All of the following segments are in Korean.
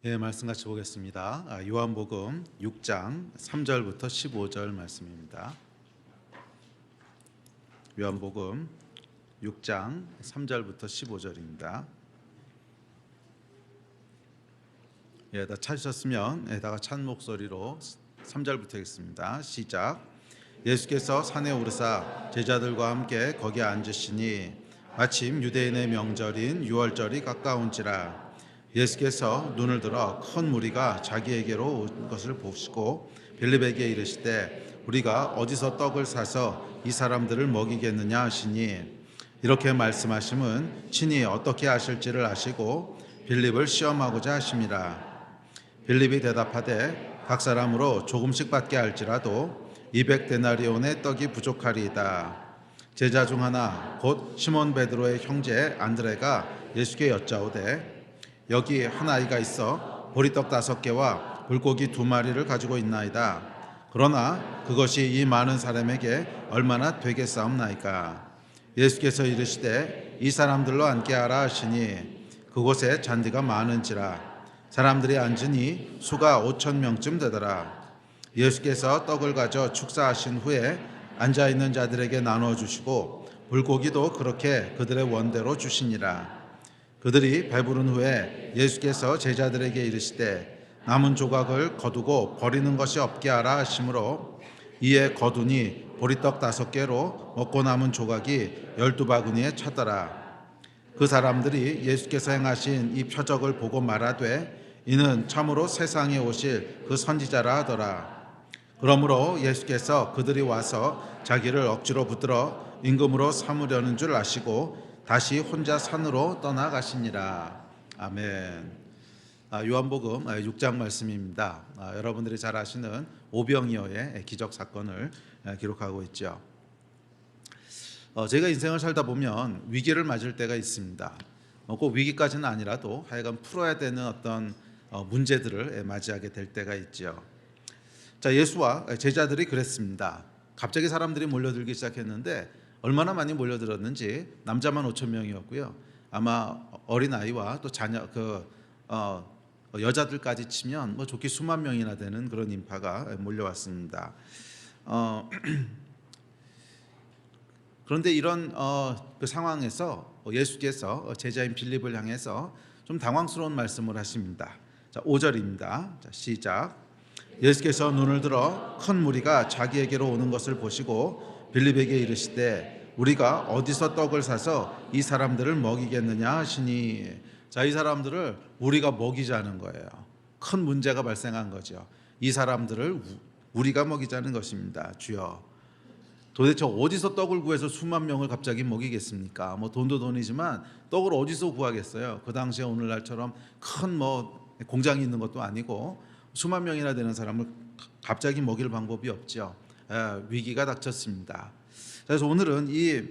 예, 말씀 같이 보겠습니다. 요한복음 6장 3절부터 15절 말씀입니다. 요한복음 6장 3절부터 15절입니다. 예, 다 찾으셨으면 다 찬 목소리로 3절부터 하겠습니다. 시작. 예수께서 산에 오르사 제자들과 함께 거기 앉으시니 마침 유대인의 명절인 유월절이 가까운지라. 예수께서 눈을 들어 큰 무리가 자기에게로 온 것을 보시고 빌립에게 이르시되 우리가 어디서 떡을 사서 이 사람들을 먹이겠느냐 하시니, 이렇게 말씀하심은 친히 어떻게 하실지를 아시고 빌립을 시험하고자 하심이라. 빌립이 대답하되 각 사람으로 조금씩 받게 할지라도 200데나리온의 떡이 부족하리이다. 제자 중 하나 곧 시몬 베드로의 형제 안드레가 예수께 여짜오되 여기 한 아이가 있어 보리떡 5개와 물고기 2마리를 가지고 있나이다. 그러나 그것이 이 많은 사람에게 얼마나 되겠사옵나이까. 예수께서 이르시되 이 사람들로 앉게 하라 하시니 그곳에 잔디가 많은지라. 사람들이 앉으니 수가 5,000명쯤 되더라. 예수께서 떡을 가져 축사하신 후에 앉아있는 자들에게 나눠주시고 물고기도 그렇게 그들의 원대로 주시니라. 그들이 배부른 후에 예수께서 제자들에게 이르시되 남은 조각을 거두고 버리는 것이 없게 하라 하시므로 이에 거두니 보리떡 5개로 먹고 남은 조각이 12바구니에 찼더라. 그 사람들이 예수께서 행하신 이 표적을 보고 말하되 이는 참으로 세상에 오실 그 선지자라 하더라. 그러므로 예수께서 그들이 와서 자기를 억지로 붙들어 임금으로 삼으려는 줄 아시고 다시 혼자 산으로 떠나가시니라. 아멘. 요한복음 6장 말씀입니다. 여러분들이 잘 아시는 오병이어의 기적 사건을 기록하고 있죠. 제가 인생을 살다 보면 위기를 맞을 때가 있습니다. 꼭 위기까지는 아니라도 하여간 풀어야 되는 어떤 문제들을 맞이하게 될 때가 있죠. 자, 예수와 제자들이 그랬습니다. 갑자기 사람들이 몰려들기 시작했는데 얼마나 많이 몰려들었는지 남자만 5,000명이었고요. 아마 어린 아이와 또 자녀 여자들까지 치면 좋게 수만 명이나 되는 그런 인파가 몰려왔습니다. 그런데 이런 그 상황에서 예수께서 제자인 빌립을 향해서 좀 당황스러운 말씀을 하십니다. 자, 5절입니다. 자, 시작. 예수께서 눈을 들어 큰 무리가 자기에게로 오는 것을 보시고 빌립에게 이르시되 우리가 어디서 떡을 사서 이 사람들을 먹이겠느냐 하시니. 자, 이 사람들을 우리가 먹이자는 거예요. 큰 문제가 발생한 거죠. 이 사람들을 우리가 먹이자는 것입니다. 주여, 도대체 어디서 떡을 구해서 수만 명을 갑자기 먹이겠습니까? 돈도 돈이지만 떡을 어디서 구하겠어요? 그 당시에 오늘날처럼 큰 공장이 있는 것도 아니고 수만 명이나 되는 사람을 갑자기 먹일 방법이 없죠. 위기가 닥쳤습니다. 그래서 오늘은 이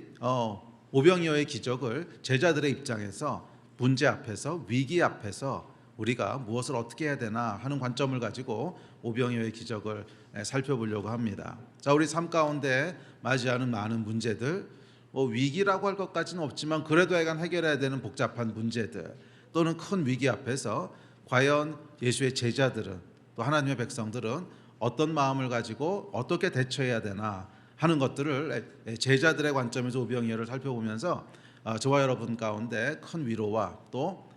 오병이어의 기적을 제자들의 입장에서 문제 앞에서, 위기 앞에서 우리가 무엇을 어떻게 해야 되나 하는 관점을 가지고 오병이어의 기적을 살펴보려고 합니다. 자, 우리 삶 가운데 맞이하는 많은 문제들, 위기라고 할 것까지는 없지만 그래도 약간 해결해야 되는 복잡한 문제들 또는 큰 위기 앞에서 과연 예수의 제자들은, 또 하나님의 백성들은 어떤 마음을 가지고 어떻게 대처해야 되나 하는 것들을 제자들의 관점에서 오병이어를 살펴보면서 저와 여러분 가운데 큰 위로와 또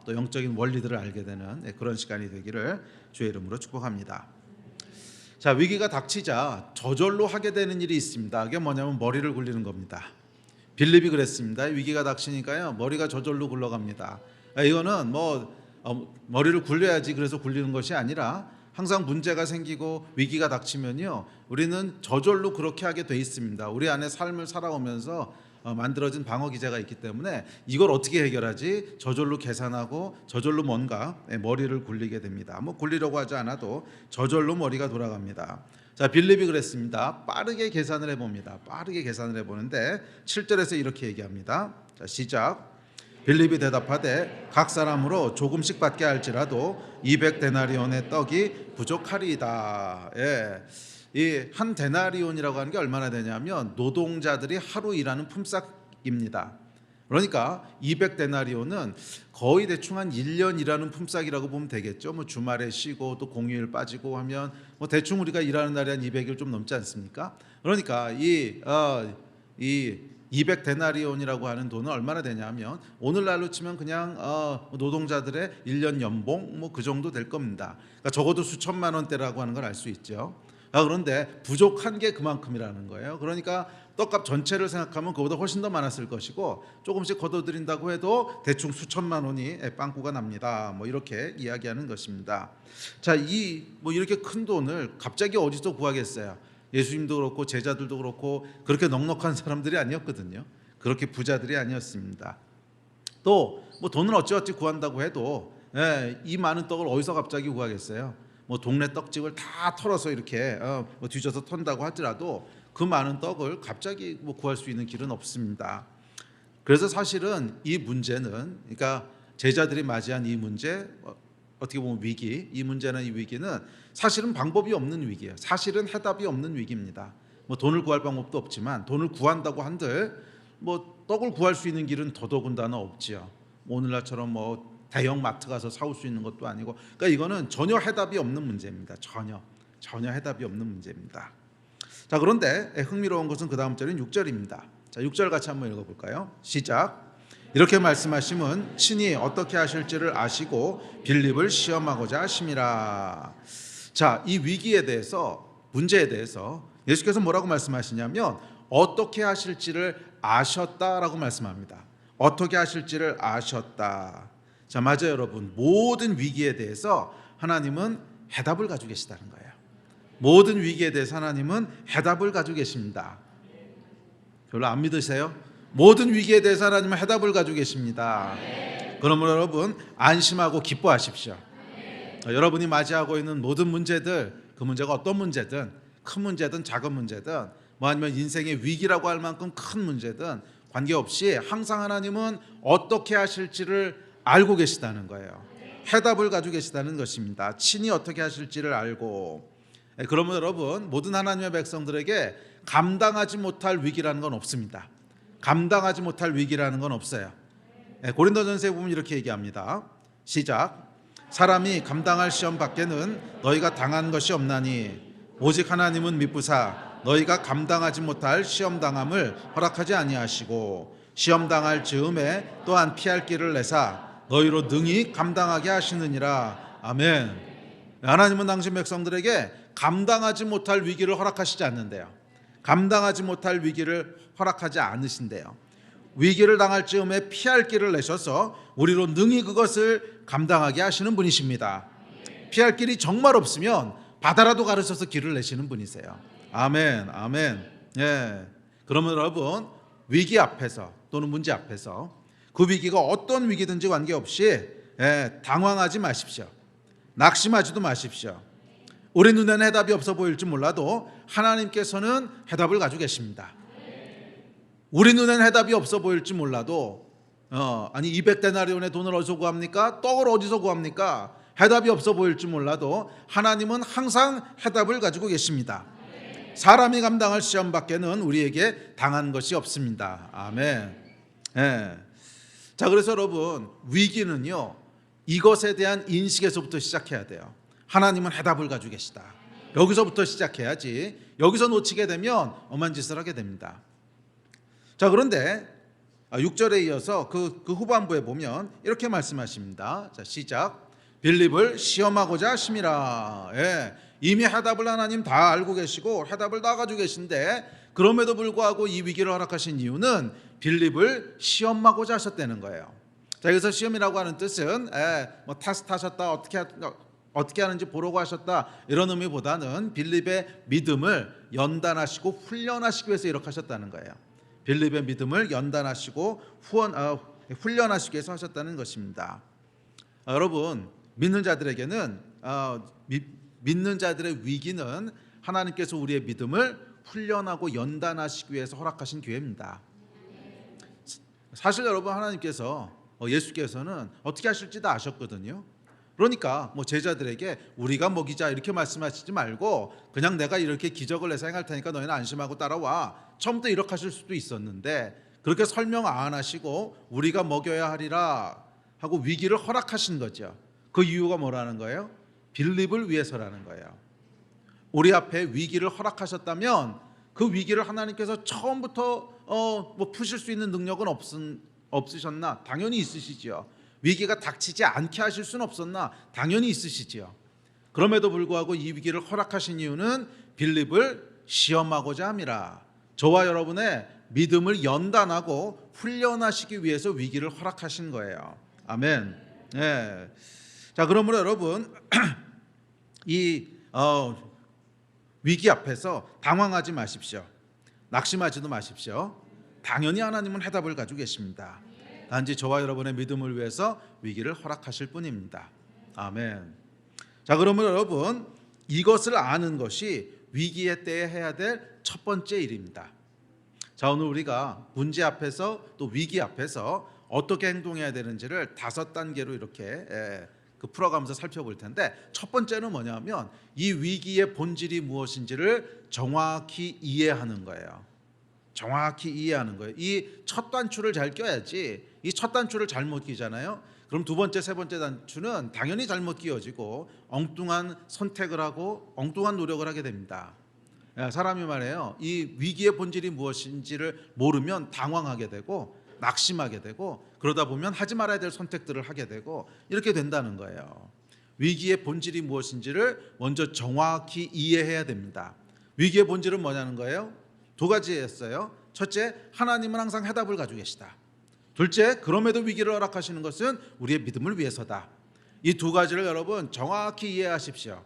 영적인 원리들을 알게 되는 그런 시간이 되기를 주의 이름으로 축복합니다. 자, 위기가 닥치자 저절로 하게 되는 일이 있습니다. 그게 뭐냐면 머리를 굴리는 겁니다. 빌립이 그랬습니다. 위기가 닥치니까요, 머리가 저절로 굴러갑니다. 이거는 머리를 굴려야지 그래서 굴리는 것이 아니라 항상 문제가 생기고 위기가 닥치면요, 우리는 저절로 그렇게 하게 돼 있습니다. 우리 안에 삶을 살아오면서 만들어진 방어 기제가 있기 때문에 이걸 어떻게 해결하지? 저절로 계산하고 저절로 뭔가 머리를 굴리게 됩니다. 굴리려고 하지 않아도 저절로 머리가 돌아갑니다. 자, 빌립이 그랬습니다. 빠르게 계산을 해봅니다. 빠르게 계산을 해보는데 7절에서 이렇게 얘기합니다. 자, 시작. 빌립이 대답하되 각 사람으로 조금씩 받게 할지라도 200데나리온의 떡이 부족하리이다. 이 한 데나리온이라고 하는 게 얼마나 되냐면 노동자들이 하루 일하는 품삯입니다. 그러니까 200데나리온은 거의 대충 한 1년 일하는 품삯이라고 보면 되겠죠. 뭐 주말에 쉬고 또 공휴일 빠지고 하면 뭐 대충 우리가 일하는 날이 한 200일 좀 넘지 않습니까? 그러니까 이 200데나리온이라고 하는 돈은 얼마나 되냐면 오늘날로 치면 그냥 노동자들의 1년 연봉 뭐 그 정도 될 겁니다. 그러니까 적어도 수천만 원대라고 하는 걸 알 수 있죠. 그런데 부족한 게 그만큼이라는 거예요. 그러니까 떡값 전체를 생각하면 그보다 훨씬 더 많았을 것이고 조금씩 걷어들인다고 해도 대충 수천만 원이 빵꾸가 납니다. 뭐 이렇게 이야기하는 것입니다. 자, 뭐 이렇게 큰 돈을 갑자기 어디서 구하겠어요? 예수님도 그렇고 제자들도 그렇고 그렇게 넉넉한 사람들이 아니었거든요. 그렇게 부자들이 아니었습니다. 또 뭐 돈을 어찌어찌 구한다고 해도 이 많은 떡을 어디서 갑자기 구하겠어요? 뭐 동네 떡집을 다 털어서 이렇게 뭐 뒤져서 턴다고 하더라도 그 많은 떡을 갑자기 뭐 구할 수 있는 길은 없습니다. 그래서 사실은 이 문제는, 그러니까 제자들이 맞이한 이 문제, 어떻게 보면 위기, 이 문제나 이 위기는 사실은 방법이 없는 위기예요. 사실은 해답이 없는 위기입니다. 뭐 돈을 구할 방법도 없지만 돈을 구한다고 한들 뭐 떡을 구할 수 있는 길은 더더군다나 없지요. 오늘날처럼 뭐 대형 마트 가서 사올 수 있는 것도 아니고, 그러니까 이거는 전혀 해답이 없는 문제입니다. 전혀 해답이 없는 문제입니다. 자, 그런데 흥미로운 것은 그 다음 절인 6절입니다. 자, 6절 같이 한번 읽어볼까요? 시작. 이렇게 말씀하심은 친히 어떻게 하실지를 아시고 빌립을 시험하고자 하심이라. 자, 이 위기에 대해서, 문제에 대해서 예수께서 뭐라고 말씀하시냐면 어떻게 하실지를 아셨다라고 말씀합니다. 어떻게 하실지를 아셨다. 자, 맞아요, 여러분. 모든 위기에 대해서 하나님은 해답을 가지고 계시다는 거예요. 모든 위기에 대해서 하나님은 해답을 가지고 계십니다. 별로 안 믿으세요? 모든 위기에 대해서 하나님은 해답을 가지고 계십니다. 그러므로 여러분 안심하고 기뻐하십시오. 여러분이 맞이하고 있는 모든 문제들, 그 문제가 어떤 문제든, 큰 문제든 작은 문제든, 뭐 아니면 인생의 위기라고 할 만큼 큰 문제든 관계없이 항상 하나님은 어떻게 하실지를 알고 계시다는 거예요. 해답을 가지고 계시다는 것입니다. 친히 어떻게 하실지를 알고. 그러면 여러분 모든 하나님의 백성들에게 감당하지 못할 위기라는 건 없습니다. 감당하지 못할 위기라는 건 없어요. 고린도전서에 보면 이렇게 얘기합니다. 시작. 사람이 감당할 시험 밖에는 너희가 당한 것이 없나니 오직 하나님은 미쁘사 너희가 감당하지 못할 시험 당함을 허락하지 아니하시고 시험 당할 즈음에 또한 피할 길을 내사 너희로 능히 감당하게 하시느니라. 아멘. 하나님은 당신 백성들에게 감당하지 못할 위기를 허락하시지 않는데요. 감당하지 못할 위기를 허락하지 않으신대요. 위기를 당할 즈음에 피할 길을 내셔서 우리로 능히 그것을 감당하게 하시는 분이십니다. 피할 길이 정말 없으면 바다라도 가르쳐서 길을 내시는 분이세요. 아멘, 아멘. 예. 그러면 여러분 위기 앞에서 또는 문제 앞에서 그 위기가 어떤 위기든지 관계없이 당황하지 마십시오. 낙심하지도 마십시오. 우리 눈에는 해답이 없어 보일지 몰라도 하나님께서는 해답을 가지고 계십니다. 우리 눈에는 해답이 없어 보일지 몰라도 아니 200데나리온의 돈을 어디서 구합니까? 떡을 어디서 구합니까? 해답이 없어 보일지 몰라도 하나님은 항상 해답을 가지고 계십니다. 사람이 감당할 시험 밖에는 우리에게 당한 것이 없습니다. 아멘. 자, 그래서 여러분 위기는요 이것에 대한 인식에서부터 시작해야 돼요. 하나님은 해답을 가지고 계시다. 여기서부터 시작해야지 여기서 놓치게 되면 엄한 짓을 하게 됩니다. 자, 그런데 6절에 이어서 그 후반부에 보면 이렇게 말씀하십니다. 자, 시작. 빌립을 시험하고자 하심이라. 이미 해답을 하나님 다 알고 계시고 해답을 다 가지고 계신데 그럼에도 불구하고 이 위기를 허락하신 이유는 빌립을 시험하고자 하셨다는 거예요. 자, 여기서 시험이라고 하는 뜻은 뭐 테스트 하셨다, 어떻게 하는지 보려고 하셨다 이런 의미보다는 빌립의 믿음을 연단하시고 훈련하시기 위해서 이렇게 하셨다는 거예요. 빌립의 믿음을 연단하시고 훈련하시기 위해서 하셨다는 것입니다. 여러분 믿는 자들에게는 믿는 자들의 위기는 하나님께서 우리의 믿음을 훈련하고 연단하시기 위해서 허락하신 기회입니다. 사실 여러분 하나님께서 예수께서는 어떻게 하실지 다 아셨거든요. 그러니까 뭐 제자들에게 우리가 먹이자 이렇게 말씀하시지 말고 그냥 내가 이렇게 기적을 내서 행할 테니까 너희는 안심하고 따라와. 처음부터 이렇게 하실 수도 있었는데 그렇게 설명 안 하시고 우리가 먹여야 하리라 하고 위기를 허락하신 거죠. 그 이유가 뭐라는 거예요? 빌립을 위해서라는 거예요. 우리 앞에 위기를 허락하셨다면 그 위기를 하나님께서 처음부터 뭐 푸실 수 있는 능력은 없으셨나? 당연히 있으시지요. 위기가 닥치지 않게 하실 수는 없었나? 당연히 있으시지요. 그럼에도 불구하고 이 위기를 허락하신 이유는 빌립을 시험하고자 함이라. 저와 여러분의 믿음을 연단하고 훈련하시기 위해서 위기를 허락하신 거예요. 아멘. 예. 자, 그러므로 여러분 이 위기 앞에서 당황하지 마십시오. 낙심하지도 마십시오. 당연히 하나님은 해답을 가지고 계십니다. 단지 저와 여러분의 믿음을 위해서 위기를 허락하실 뿐입니다. 아멘. 자, 그러면 여러분 이것을 아는 것이 위기의 때에 해야 될 첫 번째 일입니다. 자, 오늘 우리가 문제 앞에서 또 위기 앞에서 어떻게 행동해야 되는지를 5단계로 이렇게 풀어가면서 살펴볼 텐데, 첫 번째는 뭐냐면 이 위기의 본질이 무엇인지를 정확히 이해하는 거예요. 정확히 이해하는 거예요. 이 첫 단추를 잘 껴야지, 이 첫 단추를 잘못 끼잖아요. 그럼 두 번째, 세 번째 단추는 당연히 잘못 끼워지고 엉뚱한 선택을 하고 엉뚱한 노력을 하게 됩니다. 사람이 말해요, 이 위기의 본질이 무엇인지를 모르면 당황하게 되고 낙심하게 되고 그러다 보면 하지 말아야 될 선택들을 하게 되고 이렇게 된다는 거예요. 위기의 본질이 무엇인지를 먼저 정확히 이해해야 됩니다. 위기의 본질은 뭐냐는 거예요? 2가지였어요. 첫째, 하나님은 항상 해답을 가지고 계시다. 둘째, 그럼에도 위기를 허락하시는 것은 우리의 믿음을 위해서다. 이 2가지를 여러분 정확히 이해하십시오.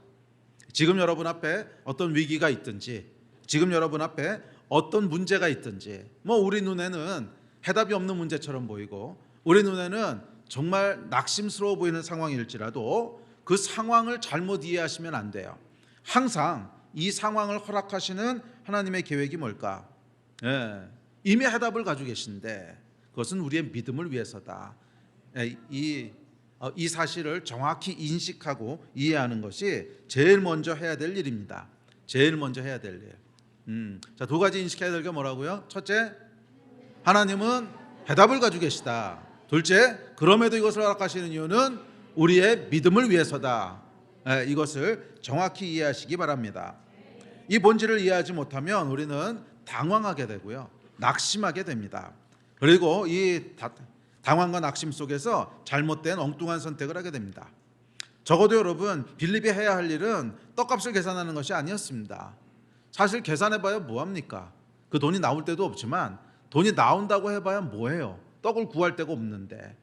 지금 여러분 앞에 어떤 위기가 있든지, 지금 여러분 앞에 어떤 문제가 있든지, 뭐 우리 눈에는 해답이 없는 문제처럼 보이고 우리 눈에는 정말 낙심스러워 보이는 상황일지라도 그 상황을 잘못 이해하시면 안 돼요. 항상 이 상황을 허락하시는 하나님의 계획이 뭘까? 이미 해답을 가지고 계신데 그것은 우리의 믿음을 위해서다. 이 사실을 정확히 인식하고 이해하는 것이 제일 먼저 해야 될 일입니다. 제일 먼저 해야 될 일. 자, 2가지 인식해야 될 게 뭐라고요? 첫째, 하나님은 해답을 가지고 계시다. 둘째, 그럼에도 이것을 허락하시는 이유는 우리의 믿음을 위해서다. 이것을 정확히 이해하시기 바랍니다. 이 본질을 이해하지 못하면 우리는 당황하게 되고요, 낙심하게 됩니다. 그리고 이 당황과 낙심 속에서 잘못된 엉뚱한 선택을 하게 됩니다. 적어도 여러분 빌립이 해야 할 일은 떡값을 계산하는 것이 아니었습니다. 사실 계산해봐야 뭐합니까? 그 돈이 나올 때도 없지만 돈이 나온다고 해봐야 뭐해요? 떡을 구할 데가 없는데,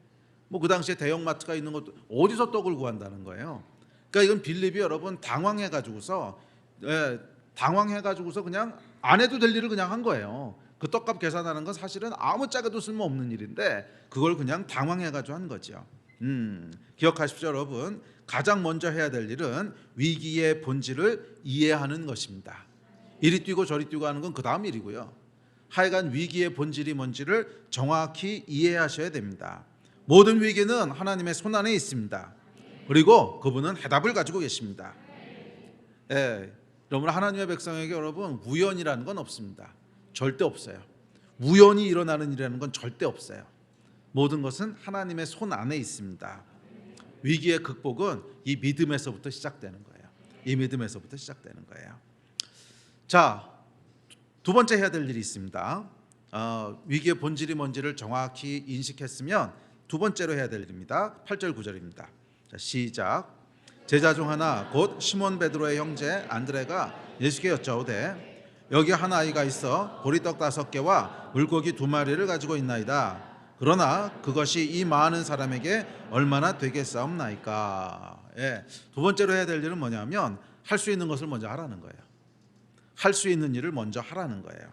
뭐 그 당시에 대형마트가 있는 것도 어디서 떡을 구한다는 거예요. 그러니까 이건 빌립이 여러분 당황해가지고서 그냥 안 해도 될 일을 그냥 한 거예요. 그 떡값 계산하는 건 사실은 아무짝에도 쓸모없는 일인데 그걸 그냥 당황해가지고 한 거죠. 기억하십시오 여러분, 가장 먼저 해야 될 일은 위기의 본질을 이해하는 것입니다. 이리 뛰고 저리 뛰고 하는 건 그 다음 일이고요. 하여간 위기의 본질이 뭔지를 정확히 이해하셔야 됩니다. 모든 위기는 하나님의 손안에 있습니다. 그리고 그분은 해답을 가지고 계십니다. 여러분, 하나님의 백성에게 여러분 우연이라는 건 없습니다. 절대 없어요. 우연히 일어나는 일이라는 건 절대 없어요. 모든 것은 하나님의 손 안에 있습니다. 위기의 극복은 이 믿음에서부터 시작되는 거예요. 이 믿음에서부터 시작되는 거예요. 자, 2번째 해야 될 일이 있습니다. 위기의 본질이 뭔지를 정확히 인식했으면 2번째로 해야 될 일입니다. 8절 9절입니다. 자, 시작. 제자 중 하나 곧 시몬 베드로의 형제 안드레가 예수께 여짜오되 여기 한 아이가 있어 보리떡 5개와 물고기 2마리를 가지고 있나이다. 그러나 그것이 이 많은 사람에게 얼마나 되겠사옵나이까. 2번째로 해야 될 일은 뭐냐면 할 수 있는 것을 먼저 하라는 거예요. 할 수 있는 일을 먼저 하라는 거예요.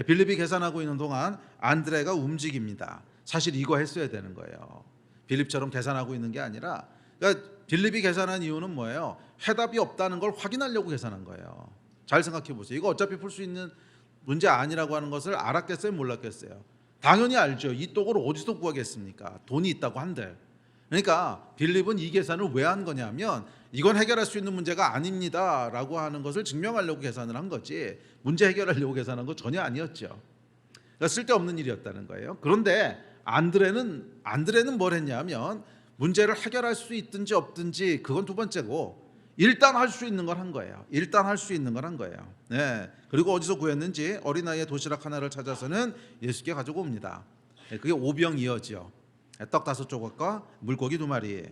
빌립이 계산하고 있는 동안 안드레가 움직입니다. 사실 이거 했어야 되는 거예요. 빌립처럼 계산하고 있는 게 아니라, 그러니까 빌립이 계산한 이유는 뭐예요? 해답이 없다는 걸 확인하려고 계산한 거예요. 잘 생각해 보세요. 이거 어차피 풀 수 있는 문제 아니라고 하는 것을 알았겠어요? 몰랐겠어요? 당연히 알죠. 이 떡을 어디서 구하겠습니까? 돈이 있다고 한들. 그러니까 빌립은 이 계산을 왜 한 거냐면 이건 해결할 수 있는 문제가 아닙니다 라고 하는 것을 증명하려고 계산을 한 거지, 문제 해결하려고 계산한 거 전혀 아니었죠. 그러니까 쓸데없는 일이었다는 거예요. 그런데 안드레는 뭘 했냐면 문제를 해결할 수 있든지 없든지 그건 두 번째고 일단 할 수 있는 걸 한 거예요. 일단 할 수 있는 걸 한 거예요. 네. 그리고 어디서 구했는지 어린아이의 도시락 하나를 찾아서는 예수께 가지고 옵니다. 그게 오병이어지요. 떡 5조각과 물고기 2마리.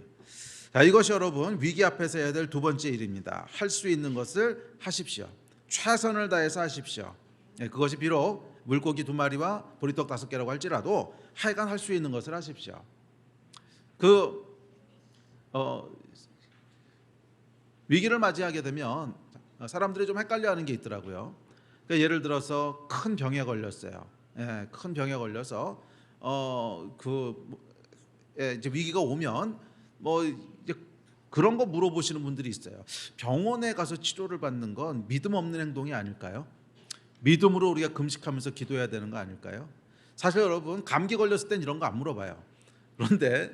자, 이것이 여러분 위기 앞에서 해야 될 두 번째 일입니다. 할 수 있는 것을 하십시오. 최선을 다해서 하십시오. 그것이 비록 물고기 2마리와 보리떡 5개라고 할지라도 하여간 할 수 있는 것을 하십시오. 위기를 맞이하게 되면 사람들이 좀 헷갈려하는 게 있더라고요. 그러니까 예를 들어서 큰 병에 걸렸어요. 큰 병에 걸려서 이제 위기가 오면 이제 그런 거 물어보시는 분들이 있어요. 병원에 가서 치료를 받는 건 믿음 없는 행동이 아닐까요? 믿음으로 우리가 금식하면서 기도해야 되는 거 아닐까요? 사실 여러분 감기 걸렸을 땐 이런 거 안 물어봐요. 그런데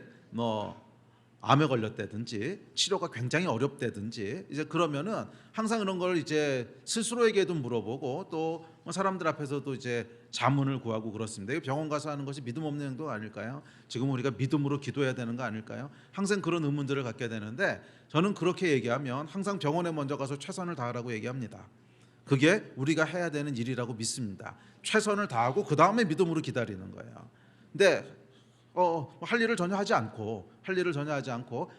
암에 걸렸다든지 치료가 굉장히 어렵다든지 이제 그러면은 항상 그런 걸 이제 스스로에게도 물어보고 또 사람들 앞에서도 이제 자문을 구하고 그렇습니다. 병원 가서 하는 것이 믿음 없는 행동 아닐까요? 지금 우리가 믿음으로 기도해야 되는 거 아닐까요? 항상 그런 의문들을 갖게 되는데 저는 그렇게 얘기하면 항상 병원에 먼저 가서 최선을 다하라고 얘기합니다. 그게 우리가 해야 되는 일이라고 믿습니다. 최선을 다하고 그 다음에 믿음으로 기다리는 거예요. 근데 할 일을 전혀 하지 않고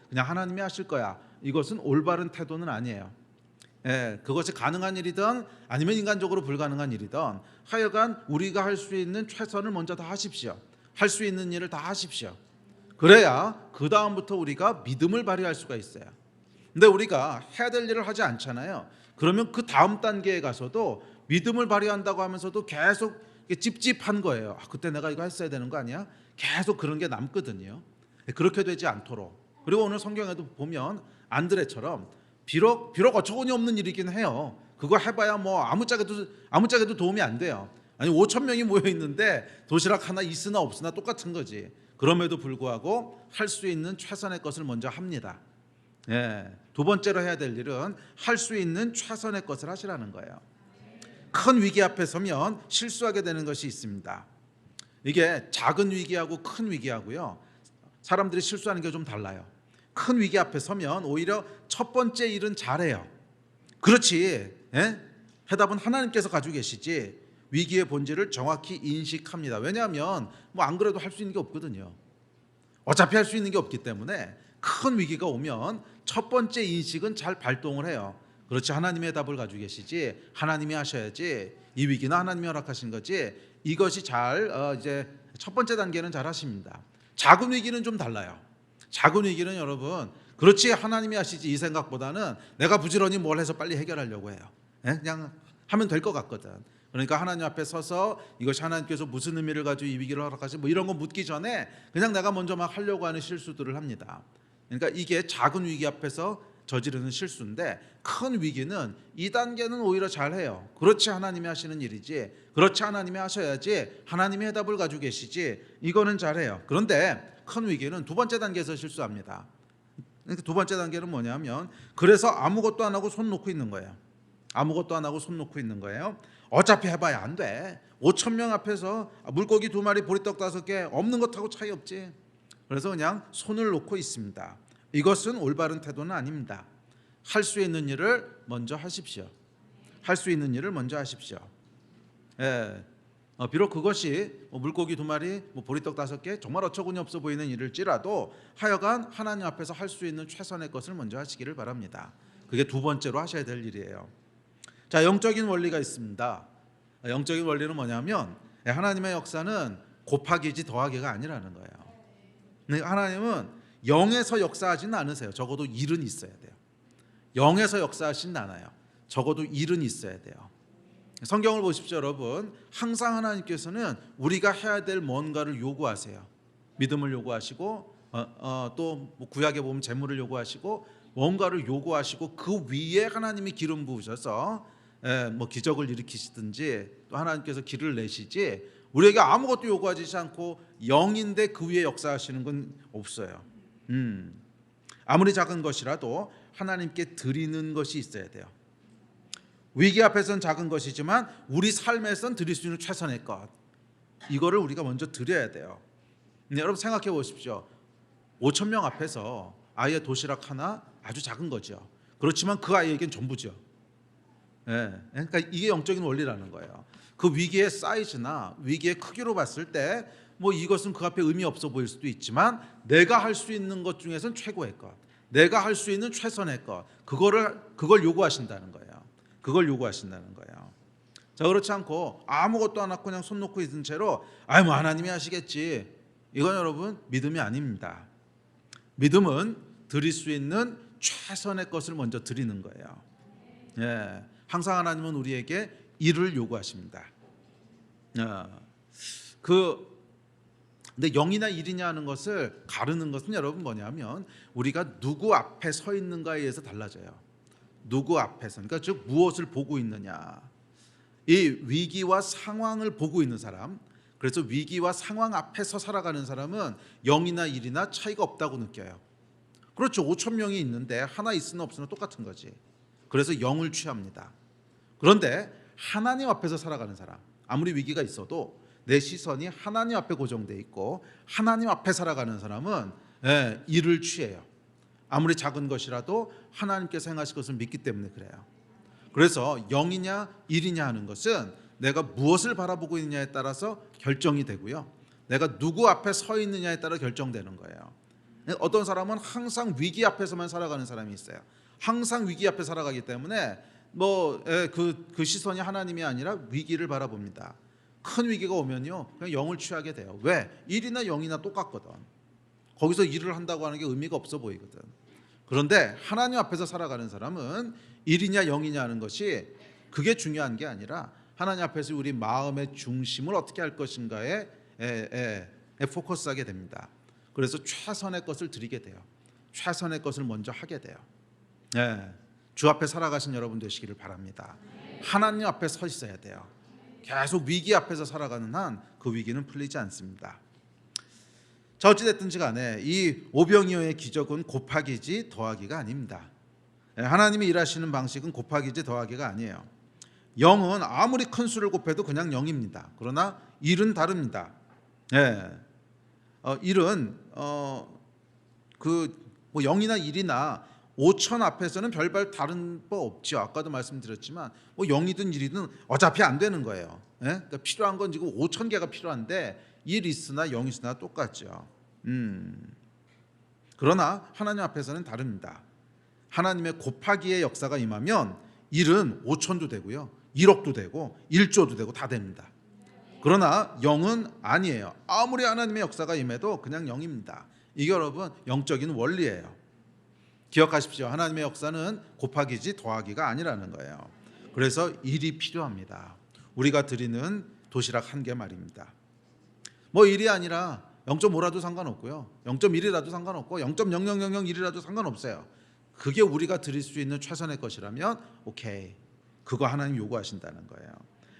그냥 하나님이 하실 거야. 이것은 올바른 태도는 아니에요. 그것이 가능한 일이든 아니면 인간적으로 불가능한 일이든 하여간 우리가 할 수 있는 최선을 먼저 다 하십시오. 할 수 있는 일을 다 하십시오. 그래야 그 다음부터 우리가 믿음을 발휘할 수가 있어요. 근데 우리가 해야 될 일을 하지 않잖아요. 그러면 그 다음 단계에 가서도 믿음을 발휘한다고 하면서도 계속 찝찝한 거예요. 그때 내가 이거 했어야 되는 거 아니야? 계속 그런 게 남거든요. 그렇게 되지 않도록. 그리고 오늘 성경에도 보면 안드레처럼 비록 어처구니 없는 일이긴 해요. 그거 해봐야 아무짝에도 도움이 안 돼요. 아니 5천 명이 모여 있는데 도시락 하나 있으나 없으나 똑같은 거지. 그럼에도 불구하고 할 수 있는 최선의 것을 먼저 합니다. 두 번째로 해야 될 일은 할 수 있는 최선의 것을 하시라는 거예요. 큰 위기 앞에 서면 실수하게 되는 것이 있습니다. 이게 작은 위기하고 큰 위기하고요. 사람들이 실수하는 게 좀 달라요. 큰 위기 앞에 서면 오히려 첫 번째 일은 잘해요. 그렇지. 해답은 하나님께서 가지고 계시지. 위기의 본질을 정확히 인식합니다. 왜냐하면 안 그래도 할 수 있는 게 없거든요. 어차피 할 수 있는 게 없기 때문에 큰 위기가 오면 첫 번째 인식은 잘 발동을 해요. 그렇지, 하나님의 답을 가지고 계시지. 하나님이 하셔야지. 이 위기는 하나님이 허락하신 거지. 이것이 이제 첫 번째 단계는 잘 하십니다. 작은 위기는 좀 달라요. 작은 위기는 여러분 그렇지 하나님이 하시지 이 생각보다는 내가 부지런히 뭘 해서 빨리 해결하려고 해요. 그냥 하면 될 것 같거든. 그러니까 하나님 앞에 서서 이것이 하나님께서 무슨 의미를 가지고 이 위기를 허락하시 이런 거 묻기 전에 그냥 내가 먼저 막 하려고 하는 실수들을 합니다. 그러니까 이게 작은 위기 앞에서 저지르는 실수인데 큰 위기는 이 단계는 오히려 잘해요. 그렇지 하나님이 하시는 일이지. 그렇지 하나님이 하셔야지. 하나님이 해답을 가지고 계시지. 이거는 잘해요. 그런데 큰 위기는 두 번째 단계에서 실수합니다. 그러니까 두 번째 단계는 뭐냐면 그래서 아무것도 안 하고 손 놓고 있는 거예요. 아무것도 안 하고 손 놓고 있는 거예요. 어차피 해봐야 안 돼. 5천 명 앞에서 물고기 2마리 보리떡 5개 없는 것하고 차이 없지. 그래서 그냥 손을 놓고 있습니다. 이것은 올바른 태도는 아닙니다. 할 수 있는 일을 먼저 하십시오. 할 수 있는 일을 먼저 하십시오. 비록 그것이 물고기 2마리, 보리떡 5개 정말 어처구니 없어 보이는 일일지라도 하여간 하나님 앞에서 할 수 있는 최선의 것을 먼저 하시기를 바랍니다. 그게 두 번째로 하셔야 될 일이에요. 자, 영적인 원리가 있습니다. 영적인 원리는 뭐냐면 하나님의 역사는 곱하기지 더하기가 아니라는 거예요. 하나님은 0에서 역사하지는 않으세요. 적어도 1은 있어야 돼요. 0에서 역사하시는 않아요. 적어도 1은 있어야 돼요. 성경을 보십시오, 여러분. 항상 하나님께서는 우리가 해야 될 뭔가를 요구하세요. 믿음을 요구하시고 또 구약에 보면 재물을 요구하시고 뭔가를 요구하시고 그 위에 하나님이 기름 부으셔서 기적을 일으키시든지 또 하나님께서 길을 내시지 우리에게 아무것도 요구하지 않고 0인데 그 위에 역사하시는 건 없어요. 아무리 작은 것이라도 하나님께 드리는 것이 있어야 돼요. 위기 앞에서는 작은 것이지만 우리 삶에서는 드릴 수 있는 최선의 것. 이거를 우리가 먼저 드려야 돼요. 근데 여러분 생각해 보십시오. 5천 명 앞에서 아이의 도시락 하나 아주 작은 거죠. 그렇지만 그 아이에겐 전부죠. 예, 그러니까 이게 영적인 원리라는 거예요. 그 위기의 사이즈나 위기의 크기로 봤을 때 뭐 이것은 그 앞에 의미 없어 보일 수도 있지만 내가 할 수 있는 것 중에서는 최고의 것, 내가 할 수 있는 최선의 것, 그걸 요구하신다는 거예요. 그걸 요구하신다는 거예요. 자, 그렇지 않고 아무것도 안 하고 그냥 손 놓고 있는 채로 뭐 하나님이 하시겠지, 이건 여러분 믿음이 아닙니다. 믿음은 드릴 수 있는 최선의 것을 먼저 드리는 거예요. 예, 항상 하나님은 우리에게 일을 요구하십니다. 근데 영이나 일이냐 하는 것을 가르는 것은 여러분 뭐냐면 우리가 누구 앞에 서 있는가에 의해서 달라져요. 누구 앞에서, 그러니까 즉 무엇을 보고 있느냐. 이 위기와 상황을 보고 있는 사람, 그래서 위기와 상황 앞에서 살아가는 사람은 영이나 일이나 차이가 없다고 느껴요. 그렇죠. 5천 명이 있는데 하나 있으나 없으나 똑같은 거지. 그래서 영을 취합니다. 그런데 하나님 앞에서 살아가는 사람, 아무리 위기가 있어도 내 시선이 하나님 앞에 고정돼 있고 하나님 앞에 살아가는 사람은 일을 취해요. 아무리 작은 것이라도 하나님께서 행하실 것을 믿기 때문에 그래요. 그래서 영이냐 일이냐 하는 것은 내가 무엇을 바라보고 있느냐에 따라서 결정이 되고요, 내가 누구 앞에 서 있느냐에 따라 결정되는 거예요. 어떤 사람은 항상 위기 앞에서만 살아가는 사람이 있어요. 항상 위기 앞에 살아가기 때문에 그 시선이 하나님이 아니라 위기를 바라봅니다. 큰 위기가 오면요 그냥 영을 취하게 돼요. 왜? 일이나 영이나 똑같거든. 거기서 일을 한다고 하는 게 의미가 없어 보이거든. 그런데 하나님 앞에서 살아가는 사람은 일이냐 영이냐 하는 것이 그게 중요한 게 아니라 하나님 앞에서 우리 마음의 중심을 어떻게 할 것인가에 포커스하게 됩니다. 그래서 최선의 것을 드리게 돼요. 최선의 것을 먼저 하게 돼요. 주 앞에 살아가신 여러분 되시기를 바랍니다. 하나님 앞에 서 있어야 돼요. 계속 위기 앞에서 살아가는 한 그 위기는 풀리지 않습니다. 자, 어찌됐든지 간에 이 오병이어의 기적은 곱하기지 더하기가 아닙니다. 하나님이 일하시는 방식은 곱하기지 더하기가 아니에요. 영은 아무리 큰 수를 곱해도 그냥 영입니다. 그러나 일은 다릅니다. 일은 뭐 영이나 일이나 5천 앞에서는 별반 다른 바 없죠. 아까도 말씀드렸지만 뭐 영이든 일이든 어차피 안 되는 거예요. 그러니까 필요한 건 지금 5천 개가 필요한데 일 있으나 영 있으나 똑같죠. 그러나 하나님 앞에서는 다릅니다. 하나님의 곱하기의 역사가 임하면 일은 5천도 되고요, 1억도 되고 1조도 되고 다 됩니다. 그러나 영은 아니에요. 아무리 하나님의 역사가 임해도 그냥 영입니다. 이게 여러분 영적인 원리예요. 기억하십시오. 하나님의 역사는 곱하기지 더하기가 아니라는 거예요. 그래서 일이 필요합니다. 우리가 드리는 도시락 한 개 말입니다. 뭐 일이 아니라 0.5라도 상관없고요, 0.1이라도 상관없고 0.0001이라도 상관없어요. 그게 우리가 드릴 수 있는 최선의 것이라면 오케이, 그거 하나님 요구하신다는 거예요.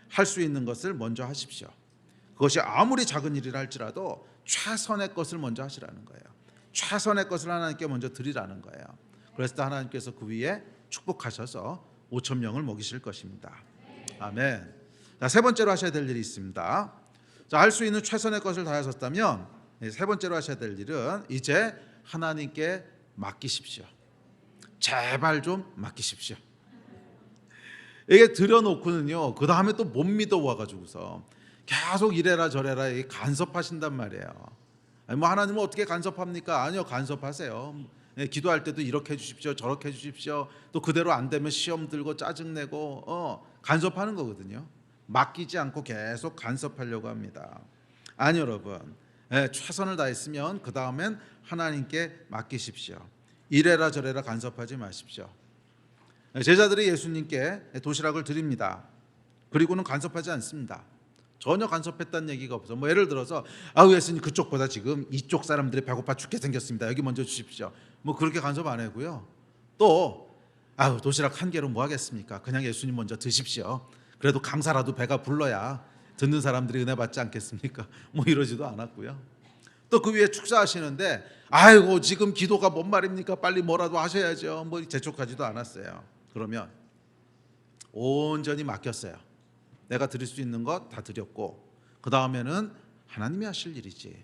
할 수 있는 것을 먼저 하십시오. 그것이 아무리 작은 일이라 할지라도 최선의 것을 먼저 하시라는 거예요. 최선의 것을 하나님께 먼저 드리라는 거예요. 그래서 하나님께서 그 위에 축복하셔서 5천 명을 먹이실 것입니다. 아멘. 자, 세 번째로 하셔야 될 일이 있습니다. 자, 할 수 있는 최선의 것을 다하셨다면 세 번째로 하셔야 될 일은 이제 하나님께 맡기십시오. 제발 좀 맡기십시오. 이게 들여놓고는요 그 다음에 또 못 믿어 와가지고서 계속 이래라 저래라 간섭하신단 말이에요. 뭐 하나님은 어떻게 간섭합니까? 아니요, 간섭하세요. 기도할 때도 이렇게 해주십시오, 저렇게 해주십시오. 또 그대로 안 되면 시험 들고 짜증내고 간섭하는 거거든요. 맡기지 않고 계속 간섭하려고 합니다. 아니 여러분, 최선을 다했으면 그 다음엔 하나님께 맡기십시오. 이래라 저래라 간섭하지 마십시오. 제자들이 예수님께 도시락을 드립니다. 그리고는 간섭하지 않습니다. 전혀 간섭했다는 얘기가 없어. 뭐 예를 들어서 예수님 그쪽보다 지금 이쪽 사람들이 배고파 죽게 생겼습니다. 여기 먼저 주십시오. 뭐 그렇게 간섭 안 하고요. 또 도시락 한 개로 뭐 하겠습니까? 그냥 예수님 먼저 드십시오. 그래도 강사라도 배가 불러야 듣는 사람들이 은혜 받지 않겠습니까? 뭐 이러지도 않았고요. 또 그 위에 축사하시는데 아이고 지금 기도가 뭔 말입니까? 빨리 뭐라도 하셔야죠. 뭐 재촉하지도 않았어요. 그러면 온전히 맡겼어요. 내가 드릴 수 있는 것 다 드렸고 그 다음에는 하나님이 하실 일이지.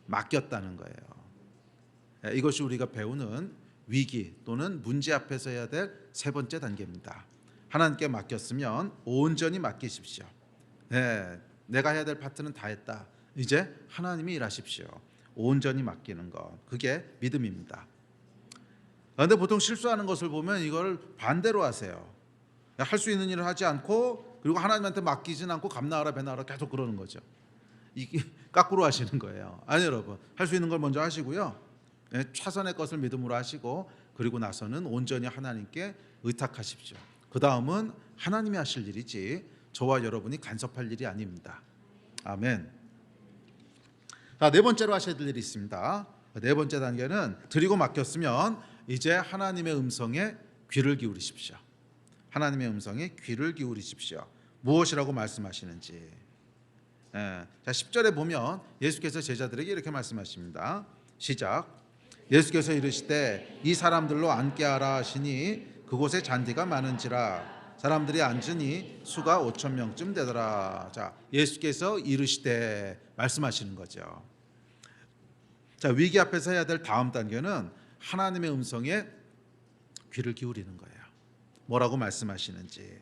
맡겼다는 거예요. 이것이 우리가 배우는 위기 또는 문제 앞에서 해야 될 세 번째 단계입니다. 하나님께 맡겼으면 온전히 맡기십시오. 내가 해야 될 파트는 다 했다. 이제 하나님이 일하십시오. 온전히 맡기는 것, 그게 믿음입니다. 그런데 보통 실수하는 것을 보면 이걸 반대로 하세요. 할 수 있는 일을 하지 않고 그리고 하나님한테 맡기진 않고 감나하라 배나하라 계속 그러는 거죠. 이게 거꾸로 하시는 거예요. 아니 여러분, 할 수 있는 걸 먼저 하시고요. 최선의 것을 믿음으로 하시고 그리고 나서는 온전히 하나님께 의탁하십시오. 그 다음은 하나님이 하실 일이지 저와 여러분이 간섭할 일이 아닙니다. 아멘. 자, 네 번째로 하셔야 될 일이 있습니다. 네 번째 단계는 드리고 맡겼으면 이제 하나님의 음성에 귀를 기울이십시오. 하나님의 음성에 귀를 기울이십시오. 무엇이라고 말씀하시는지. 자, 10절에 보면 예수께서 제자들에게 이렇게 말씀하십니다. 시작. 예수께서 이르시되 이 사람들로 앉게 하라 하시니 그곳에 잔디가 많은지라 사람들이 앉으니 수가 5,000명쯤 되더라. 자, 예수께서 이르시되 말씀하시는 거죠. 자, 위기 앞에서 해야 될 다음 단계는 하나님의 음성에 귀를 기울이는 거예요. 뭐라고 말씀하시는지.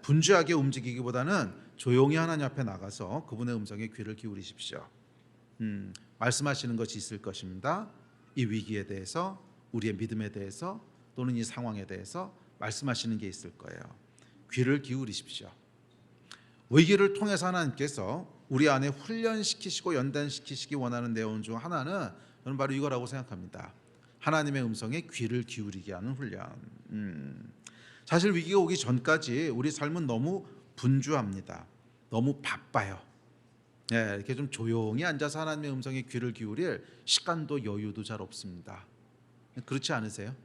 분주하게 움직이기보다는 조용히 하나님 앞에 나가서 그분의 음성에 귀를 기울이십시오. 말씀하시는 것이 있을 것입니다. 이 위기에 대해서, 우리의 믿음에 대해서 또는 이 상황에 대해서 말씀하시는 게 있을 거예요. 귀를 기울이십시오. 위기를 통해서 하나님께서 우리 안에 훈련시키시고 연단시키시기 원하는 내용 중 하나는 저는 바로 이거라고 생각합니다. 하나님의 음성에 귀를 기울이게 하는 훈련. 사실 위기가 오기 전까지 우리 삶은 너무 분주합니다. 너무 바빠요. 이렇게 좀 조용히 앉아서 하나님의 음성에 귀를 기울일 시간도 여유도 잘 없습니다. 그렇지 않으세요?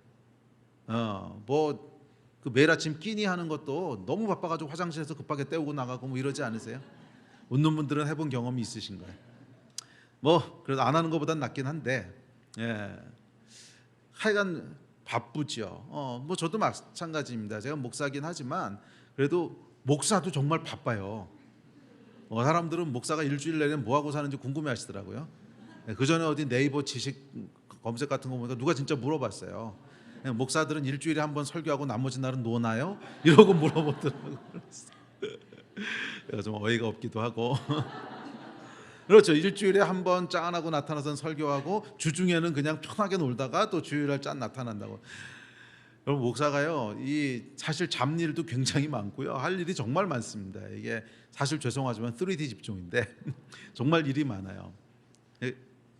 그 매일 아침 끼니 하는 것도 너무 바빠가지고 화장실에서 급하게 때우고 나가고 뭐 이러지 않으세요? 웃는 분들은 해본 경험이 있으신 거예요. 그래도 안 하는 것보단 낫긴 한데, 하여간 바쁘죠. 저도 마찬가지입니다. 제가 목사긴 하지만 그래도 목사도 정말 바빠요. 사람들은 목사가 일주일 내내 뭐 하고 사는지 궁금해하시더라고요. 그 전에 어디 네이버 지식 검색 같은 거 보니까 누가 진짜 물어봤어요. 목사들은 일주일에 한 번 설교하고 나머지 날은 노나요? 이러고 물어보더라고요. 좀 어이가 없기도 하고. 그렇죠. 일주일에 한 번 짠하고 나타나서 설교하고 주중에는 그냥 편하게 놀다가 또 주일날 짠 나타난다고. 여러분, 목사가요, 이 사실 잡일도 굉장히 많고요, 할 일이 정말 많습니다. 이게 사실 죄송하지만 3D 집중인데 정말 일이 많아요.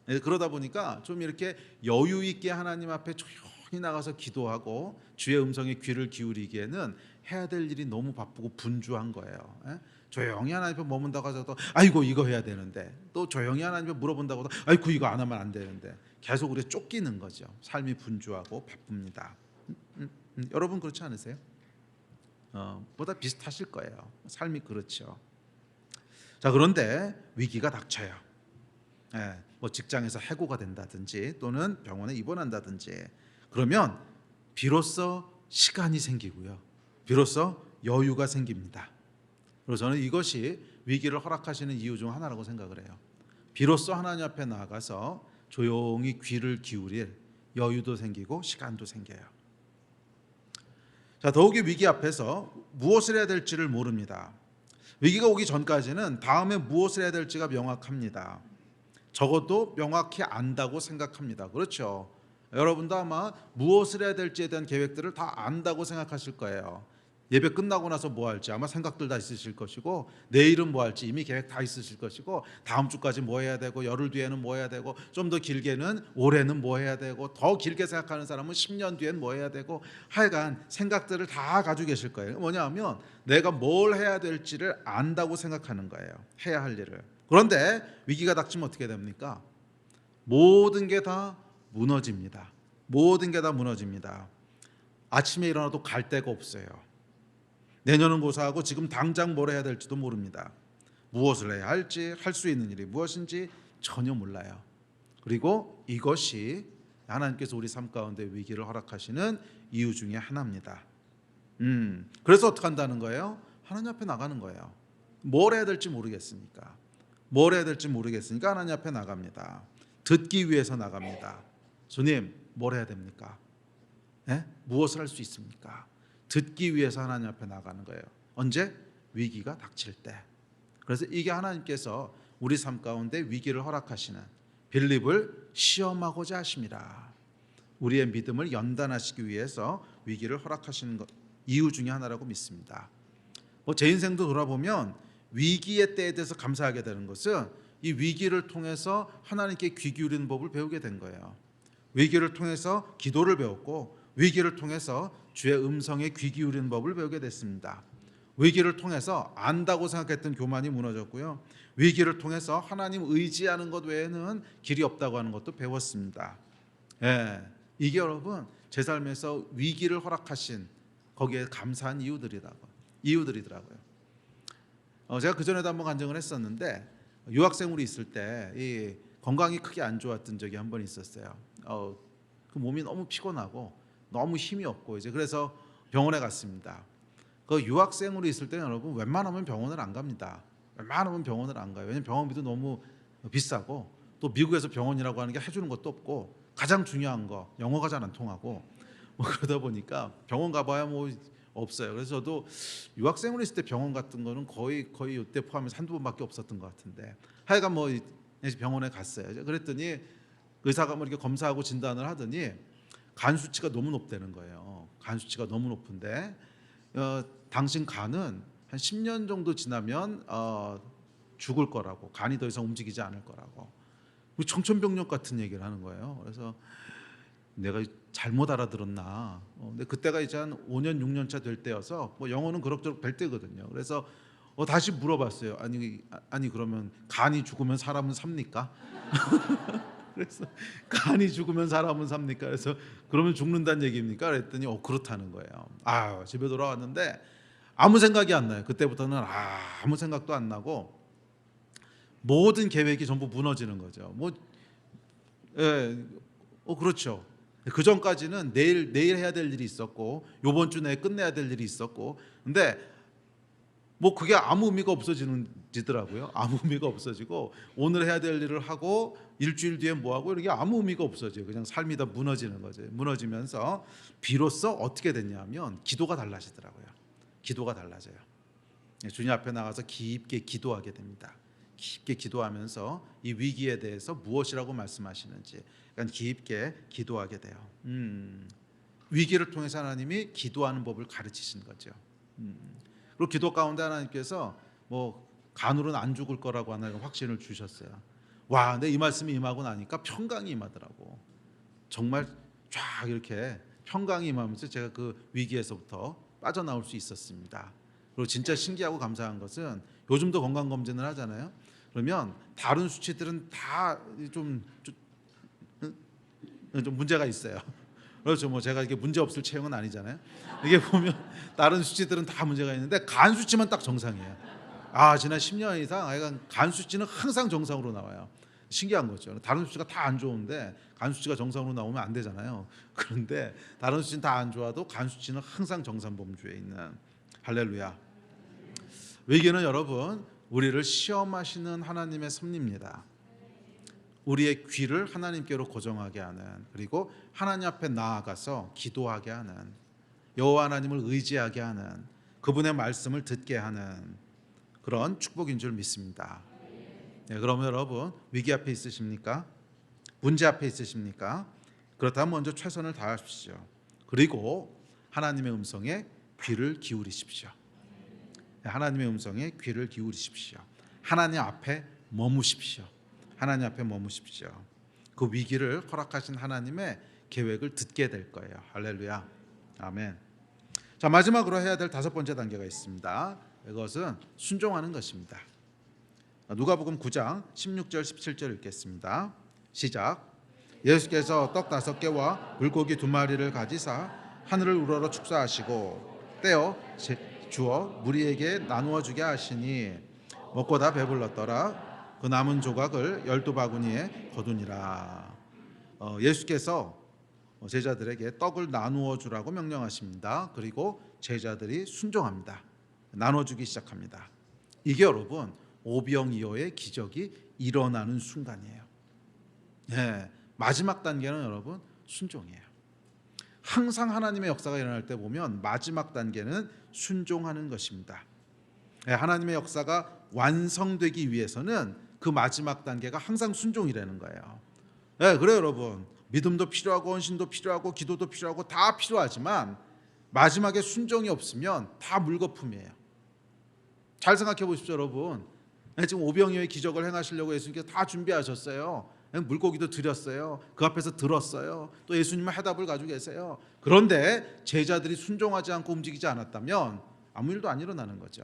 그러다 보니까 좀 이렇게 여유 있게 하나님 앞에 조용히 나가서 기도하고 주의 음성에 귀를 기울이기에는 해야 될 일이 너무 바쁘고 분주한 거예요. 조용히 하나님 앞에 머문다고 하셔도 아이고 이거 해야 되는데, 또 조용히 하나님 앞에 물어본다고 해도 아이고 이거 안 하면 안 되는데, 계속 우리 쫓기는 거죠. 삶이 분주하고 바쁩니다. 여러분 그렇지 않으세요? 보다 비슷하실 거예요. 삶이 그렇죠. 자, 그런데 위기가 닥쳐요. 직장에서 해고가 된다든지 또는 병원에 입원한다든지, 그러면 비로소 시간이 생기고요, 비로소 여유가 생깁니다. 그래서 저는 이것이 위기를 허락하시는 이유 중 하나라고 생각을 해요. 비로소 하나님 앞에 나아가서 조용히 귀를 기울일 여유도 생기고 시간도 생겨요. 자, 더욱이 위기 앞에서 무엇을 해야 될지를 모릅니다. 위기가 오기 전까지는 다음에 무엇을 해야 될지가 명확합니다. 적어도 명확히 안다고 생각합니다. 그렇죠? 여러분도 아마 무엇을 해야 될지에 대한 계획들을 다 안다고 생각하실 거예요. 예배 끝나고 나서 뭐 할지 아마 생각들 다 있으실 것이고, 내일은 뭐 할지 이미 계획 다 있으실 것이고, 다음 주까지 뭐 해야 되고, 열흘 뒤에는 뭐 해야 되고, 좀 더 길게는 올해는 뭐 해야 되고, 더 길게 생각하는 사람은 10년 뒤엔 뭐 해야 되고, 하여간 생각들을 다 가지고 계실 거예요. 뭐냐 하면 내가 뭘 해야 될지를 안다고 생각하는 거예요. 해야 할 일을. 그런데 위기가 닥치면 어떻게 됩니까? 모든 게 다 무너집니다. 모든 게 다 무너집니다. 아침에 일어나도 갈 데가 없어요. 내년은 고사하고 지금 당장 뭘 해야 될지도 모릅니다. 무엇을 해야 할지, 할 수 있는 일이 무엇인지 전혀 몰라요. 그리고 이것이 하나님께서 우리 삶 가운데 위기를 허락하시는 이유 중에 하나입니다. 그래서 어떻게 한다는 거예요? 하나님 앞에 나가는 거예요. 뭘 해야 될지 모르겠으니까. 뭘 해야 될지 모르겠으니까 하나님 앞에 나갑니다. 듣기 위해서 나갑니다. 주님, 뭘 해야 됩니까? 예? 무엇을 할 수 있습니까? 듣기 위해서 하나님 앞에 나가는 거예요. 언제? 위기가 닥칠 때. 그래서 이게 하나님께서 우리 삶 가운데 위기를 허락하시는, 빌립을 시험하고자 하심이라. 우리의 믿음을 연단하시기 위해서 위기를 허락하시는 것, 이유 중에 하나라고 믿습니다. 제 인생도 돌아보면 위기의 때에 대해서 감사하게 되는 것은 이 위기를 통해서 하나님께 귀 기울이는 법을 배우게 된 거예요. 위기를 통해서 기도를 배웠고, 위기를 통해서 주의 음성에 귀 기울이는 법을 배우게 됐습니다. 위기를 통해서 안다고 생각했던 교만이 무너졌고요. 위기를 통해서 하나님 의지하는 것 외에는 길이 없다고 하는 것도 배웠습니다. 예, 이게 여러분 제 삶에서 위기를 허락하신 거기에 감사한 이유들이더라고요. 제가 그 전에도 한번 간증을 했었는데, 유학생으로 있을 때 이 건강이 크게 안 좋았던 적이 한 번 있었어요. 그 몸이 너무 피곤하고 너무 힘이 없고 이제 그래서 병원에 갔습니다. 그 유학생으로 있을 때는 여러분 웬만하면 병원을 안 갑니다. 웬만하면 병원을 안 가요. 왜냐면 병원비도 너무 비싸고, 또 미국에서 병원이라고 하는 게 해주는 것도 없고, 가장 중요한 거 영어가 잘 안 통하고 그러다 보니까 병원 가봐야 없어요. 그래서 저도 유학생으로 있을 때 병원 같은 거는 거의 이때 포함해서 한두 번밖에 없었던 것 같은데, 하여간 병원에 갔어요. 그랬더니 의사가 이렇게 검사하고 진단을 하더니 간 수치가 너무 높다는 거예요. 간 수치가 너무 높은데 당신 간은 한 10년 정도 지나면 죽을 거라고, 간이 더 이상 움직이지 않을 거라고, 청천벽력 같은 얘기를 하는 거예요. 그래서 내가 잘못 알아들었나. 근데 그때가 이제 한 5년 6년 차 될 때여서 영어는 그럭저럭 될 때거든요. 그래서 다시 물어봤어요. 아니 그러면 간이 죽으면 사람은 삽니까? 그래서 간이 죽으면 사람은 삽니까? 그래서 그러면 죽는다는 얘기입니까? 그랬더니 그렇다는 거예요. 집에 돌아왔는데 아무 생각이 안 나요. 그때부터는 아무 생각도 안 나고 모든 계획이 전부 무너지는 거죠. 그렇죠. 그 전까지는 내일 해야 될 일이 있었고, 요번 주 내에 끝내야 될 일이 있었고, 근데 그게 아무 의미가 없어지더라고요. 아무 의미가 없어지고, 오늘 해야 될 일을 하고 일주일 뒤에 뭐 하고, 이게 아무 의미가 없어져요. 그냥 삶이 다 무너지는 거죠. 무너지면서 비로소 어떻게 됐냐면 기도가 달라지더라고요. 기도가 달라져요. 주님 앞에 나가서 깊게 기도하게 됩니다. 깊게 기도하면서 이 위기에 대해서 무엇이라고 말씀하시는지 깊게 기도하게 돼요. 위기를 통해서 하나님이 기도하는 법을 가르치신 거죠. 그리고 기도 가운데 하나님께서 간으로는 안 죽을 거라고 하는 확신을 주셨어요. 근데 이 말씀이 임하고 나니까 평강이 임하더라고. 정말 쫙 이렇게 평강이 임하면서 제가 그 위기에서부터 빠져나올 수 있었습니다. 그리고 진짜 신기하고 감사한 것은 요즘도 건강검진을 하잖아요. 그러면 다른 수치들은 다 좀 문제가 있어요. 그렇죠. 제가 이게 문제 없을 체형은 아니잖아요. 이게 보면 다른 수치들은 다 문제가 있는데 간 수치만 딱 정상이에요. 지난 10년 이상 간 수치는 항상 정상으로 나와요. 신기한 거죠. 다른 수치가 다 안 좋은데 간 수치가 정상으로 나오면 안 되잖아요. 그런데 다른 수치는 다 안 좋아도 간 수치는 항상 정상 범주에 있는, 할렐루야. 위기는 여러분 우리를 시험하시는 하나님의 섭리입니다. 우리의 귀를 하나님께로 고정하게 하는, 그리고 하나님 앞에 나아가서 기도하게 하는, 여호와 하나님을 의지하게 하는, 그분의 말씀을 듣게 하는 그런 축복인 줄 믿습니다. 그러면 여러분 위기 앞에 있으십니까? 문제 앞에 있으십니까? 그렇다면 먼저 최선을 다하십시오. 그리고 하나님의 음성에 귀를 기울이십시오. 하나님의 음성에 귀를 기울이십시오. 하나님 앞에 머무십시오. 하나님 앞에 머무십시오. 그 위기를 허락하신 하나님의 계획을 듣게 될 거예요. 할렐루야. 아멘. 자, 마지막으로 해야 될 5번째 단계가 있습니다. 이것은 순종하는 것입니다. 누가복음 9장 16절 17절 읽겠습니다. 시작. 예수께서 떡 5개와 물고기 2마리를 가지사 하늘을 우러러 축사하시고 떼어 주어 무리에게 나누어 주게 하시니 먹고 다 배불렀더라. 그 남은 조각을 12바구니에 거두니라. 예수께서 제자들에게 떡을 나누어 주라고 명령하십니다. 그리고 제자들이 순종합니다. 나눠주기 시작합니다. 이게 여러분 오병이어의 기적이 일어나는 순간이에요. 네, 마지막 단계는 여러분 순종이에요. 항상 하나님의 역사가 일어날 때 보면 마지막 단계는 순종하는 것입니다. 네, 하나님의 역사가 완성되기 위해서는 그 마지막 단계가 항상 순종이라는 거예요. 네, 그래요 여러분. 믿음도 필요하고 헌신도 필요하고 기도도 필요하고 다 필요하지만 마지막에 순종이 없으면 다 물거품이에요. 잘 생각해 보십시오 여러분. 지금 오병이어의 기적을 행하시려고 예수님께서 다 준비하셨어요. 물고기도 드렸어요. 그 앞에서 들었어요. 또 예수님은 해답을 가지고 계세요. 그런데 제자들이 순종하지 않고 움직이지 않았다면 아무 일도 안 일어나는 거죠.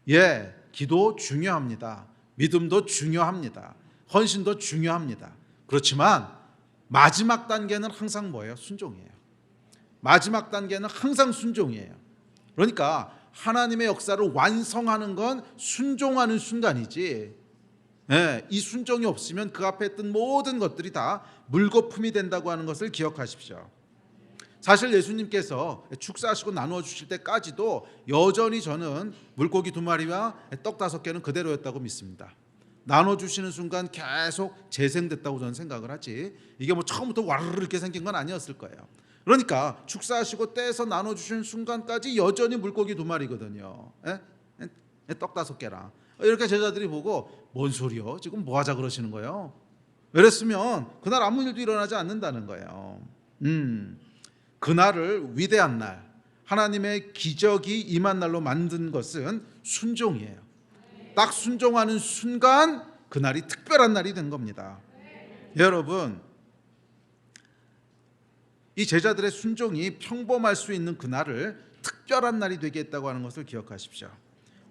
예, 기도 중요합니다. 믿음도 중요합니다. 헌신도 중요합니다. 그렇지만 마지막 단계는 항상 뭐예요? 순종이에요. 마지막 단계는 항상 순종이에요. 그러니까 하나님의 역사를 완성하는 건 순종하는 순간이지, 이 순종이 없으면 그 앞에 있던 모든 것들이 다 물거품이 된다고 하는 것을 기억하십시오. 사실 예수님께서 축사하시고 나누어 주실 때까지도 여전히 저는 물고기 2마리와 떡 5개는 그대로였다고 믿습니다. 나눠 주시는 순간 계속 재생됐다고 저는 생각을 하지, 이게 뭐 처음부터 와르르 이렇게 생긴 건 아니었을 거예요. 그러니까 축사하시고 떼서 나눠 주시는 순간까지 여전히 물고기 2마리거든요. 떡 5개랑 이렇게 제자들이 보고 뭔 소리요? 지금 뭐 하자 그러시는 거예요? 이랬으면 그날 아무 일도 일어나지 않는다는 거예요. 그날을 위대한 날, 하나님의 기적이 임한 날로 만든 것은 순종이에요. 딱 순종하는 순간 그날이 특별한 날이 된 겁니다. 여러분, 이 제자들의 순종이 평범할 수 있는 그날을 특별한 날이 되게 했다고 하는 것을 기억하십시오.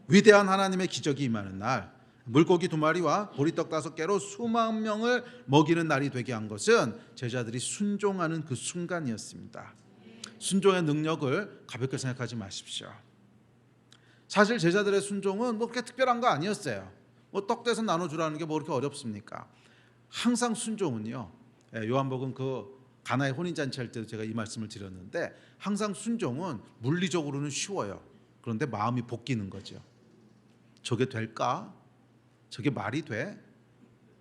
위대한 하나님의 기적이 임하는 날, 물고기 2마리와 보리떡 5개로 수만 명을 먹이는 날이 되게 한 것은 제자들이 순종하는 그 순간이었습니다. 순종의 능력을 가볍게 생각하지 마십시오. 사실 제자들의 순종은 뭐 그렇게 특별한 거 아니었어요. 뭐 떡 떼서 나눠주라는 게 뭐 그렇게 어렵습니까? 항상 순종은요, 요한복음 그 가나의 혼인잔치 할 때도 제가 이 말씀을 드렸는데, 항상 순종은 물리적으로는 쉬워요. 그런데 마음이 볶이는 거죠. 저게 될까? 저게 말이 돼?